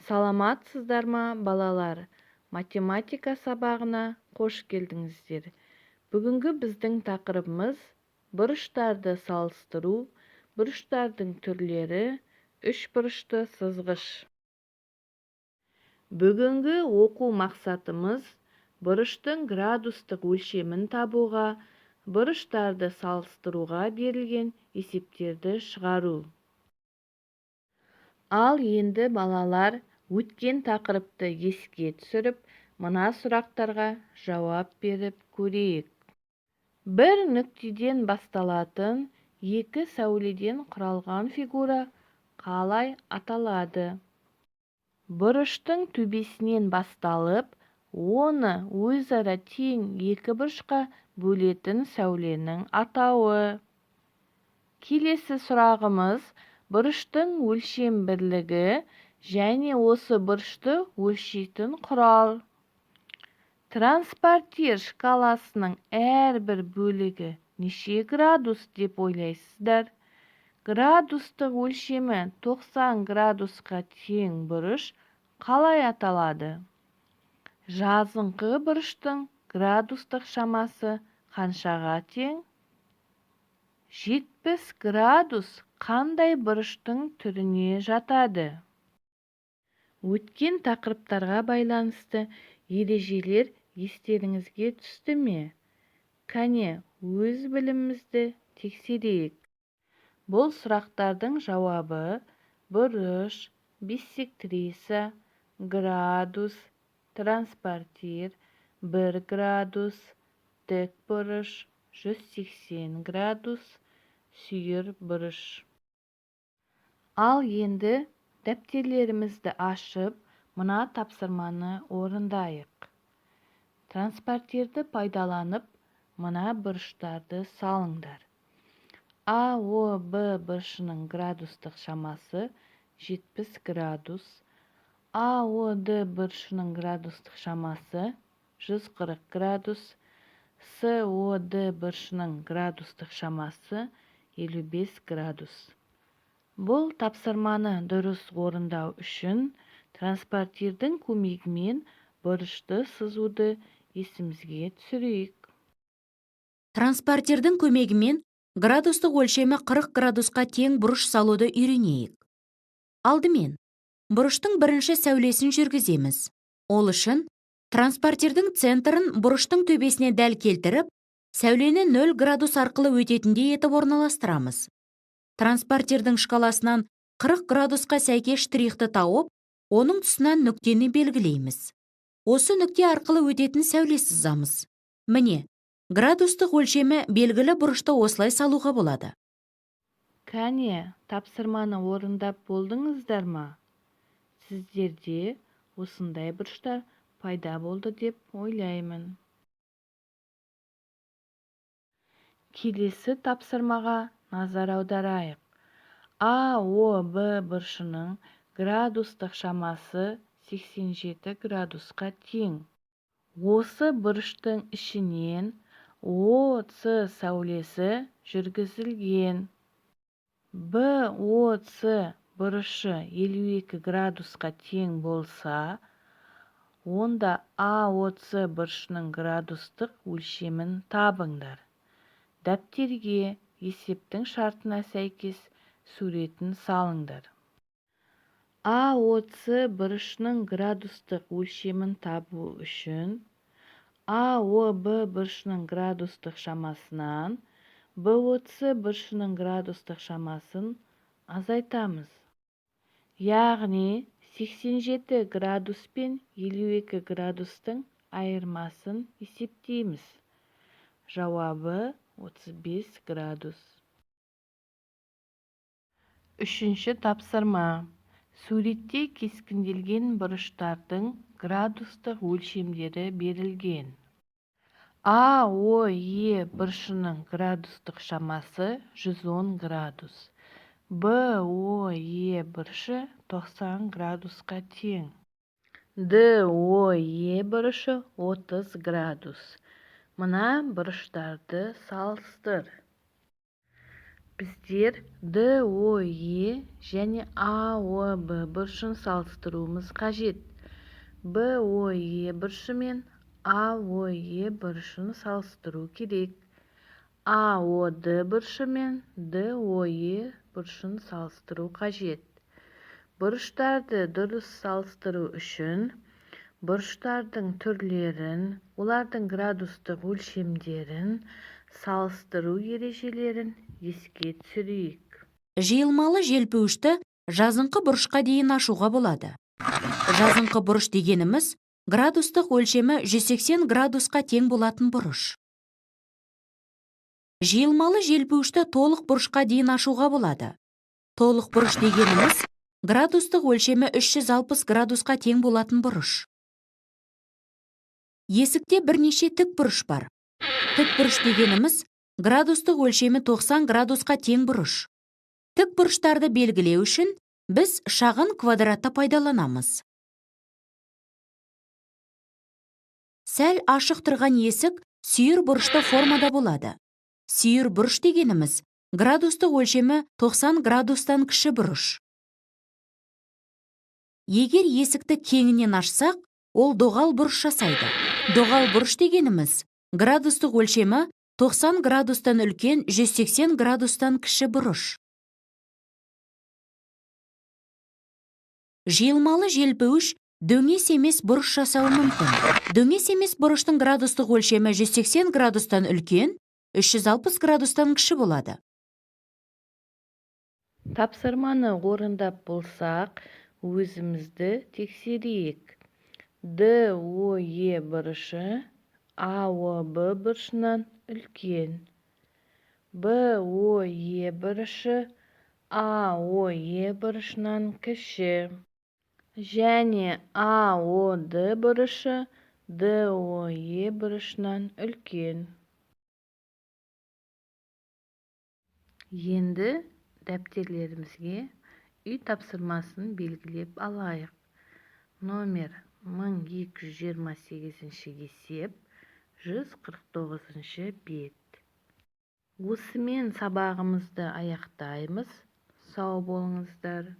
Саламатсыздар ма, балалар? Математика сабағына қош келдіңіздер. Бүгінгі біздің тақырыбымыз бұрыштарды салыстыру, бұрыштардың түрлері, үшбұрышты сызғыш. Бүгінгі оқу мақсатымыз бұрыштың градустық өлшемін табуға, бұрыштарды салыстыруға берілген есептерді шығару. Ал енді балалар, өткен тақырыпты еске түсіріп, мына сұрақтарға жауап беріп көрейік. Бір нүктеден басталатын екі сәуледен құралған фигура қалай аталады? Бұрыштың төбесінен басталып, оны өзара тең екі бұрышқа бөлетін сәуленің атауы. Келесі сұрағымыз, бұрыштың өлшем бірлігі және осы бұрышты өлшейтін құрал. Транспортир шкаласының әрбір бөлігі неше градус деп ойлайсыздар? Градустық өлшемі 90 градусқа тең бұрыш қалай аталады? Жазыңқы бұрыштың градустық шамасы қаншаға тең? 70 градус қандай бұрыштың түріне жатады? Өткен тақырыптарға байланысты ережелер естеріңізге түсті ме? Кәне, өз білімімізді тексерейік. Бұл сұрақтардың жауабы бұрыш, биссектриса, градус, транспортир, 1 градус, тік бұрыш, 180 градус, сүйір бұрыш. Ал енді дәптерлерімізді ашып, мына тапсырманы орындайық. Транспортирді пайдаланып, мына бұрыштарды салыңдар. АОБ бұрышының градустық шамасы 70 градус, АОД бұрышының градустық шамасы 140 градус, СОД бұрышының градустық шамасы 55 градус. Бұл тапсырманы дұрыс орындау үшін транспортирдің көмегімен бұрышты сызуды есімізге түсірейік. Транспортирдің көмегімен градустық өлшемі 40 градусқа тең бұрыш салуды үйренейік. Алдымен, бұрыштың бірінші сәулесін жүргіземіз. Ол үшін транспортирдің центрін бұрыштың төбесіне дәл келтіріп, сәулені 0 градус арқылы өтетіндей етіп орналастырамыз. Транспортирдің шкаласынан 40 градусқа сәйкес штрихты тауып, оның тұсынан нүктені белгілейміз. Осы нүкте арқылы өтетін сәуле сызамыз. Міне, градустық өлшемі белгілі бұрышты осылай салуға болады. Кәне, тапсырманы орындап болдыңыздар ма? Сіздерде осындай бұрыштар пайда болды деп ойлаймын. Келесі тапсырмаға назар аударайық. АОБ бұрышының градустық шамасы 87 градусқа тең. Осы бұрыштың ішінен ОС сәулесі жүргізілген. БОС бұрышы 52 градусқа тең болса, онда АОС бұрышының градустық өлшемін табыңдар. Дәптерге есептің шартына сәйкес суретін салыңдар. АОС бұрышының градустық өлшемін табу үшін АОБ бұрышының градустық шамасынан БОС бұрышының градустық шамасын азайтамыз. Яғни 87 градус пен 52 градустың айырмасын есептейміз. Жауабы 35 градус. Үшінші тапсырма. Суретте кескінделген бұрыштардың градустық өлшемдері берілген. АОЕ бұрышының градустық шамасы 110 градус. БОЕ бұрышы 90 градусқа тең. ДОЕ бұрышы 30 градус. Мына бұрыштарды салыстыр. Біздер DOE және AOB бұрышын салыстыруымыз қажет. BOE бұрышы мен AOE бұрышын салыстыру керек. AOD бұрышы мен DOE бұрышын салыстыру қажет. Бұрыштарды дұрыс салыстыру үшін бұрыштардың түрлерін, олардың градустық өлшемдерін, салыстыру ережелерін еске түсірейік. Жиылмалы желпуішті жазыңқы бұрышқа дейін ашуға болады. Жазыңқы бұрыш дегеніміз градустық өлшемі 180 градусқа тең болатын бұрыш. Жиылмалы желпуішті толық бұрышқа дейін ашуға болады. Толық бұрыш дегеніміз градустық өлшемі 360 градусқа тең болатын бұрыш. Есікте бірнеше тік бұрыш бар. Тік бұрыш дегеніміз градустық өлшемі 90 градусқа тең бұрыш. Тік бұрыштарды белгілеу үшін біз шағын квадратты пайдаланамыз. Сәл ашық тұрған есік сүйір бұрышты формада болады. Сүйір бұрыш дегеніміз градустық өлшемі 90 градустан кіші бұрыш. Егер есікті кеңінен ашсақ, ол доғал бұрыш жасайды. Доғал бұрыш дегеніміз градустық өлшемі 90 градустан үлкен 180 градустан кіші бұрыш. Жиылмалы желпуіш дөңес емес бұрыш жасауы мүмкін. Дөңес емес бұрыштың градустық өлшемі 180 градустан үлкен, 360 градустан кіші болады. Тапсырманы орындап болсақ, өзімізді тексерейік. DOE бұрышы AOB бұрышынан үлкен. BOE бұрышы AOE бұрышынан кіші. Және AOD бұрышы DOE бұрышынан үлкен. Енді дәптерлерімізге үй тапсырмасын белгілеп алайық. Номер 1228 есеп, 149 бет. Осымен сабағымызды аяқтаймыз. Сау болыңыздар.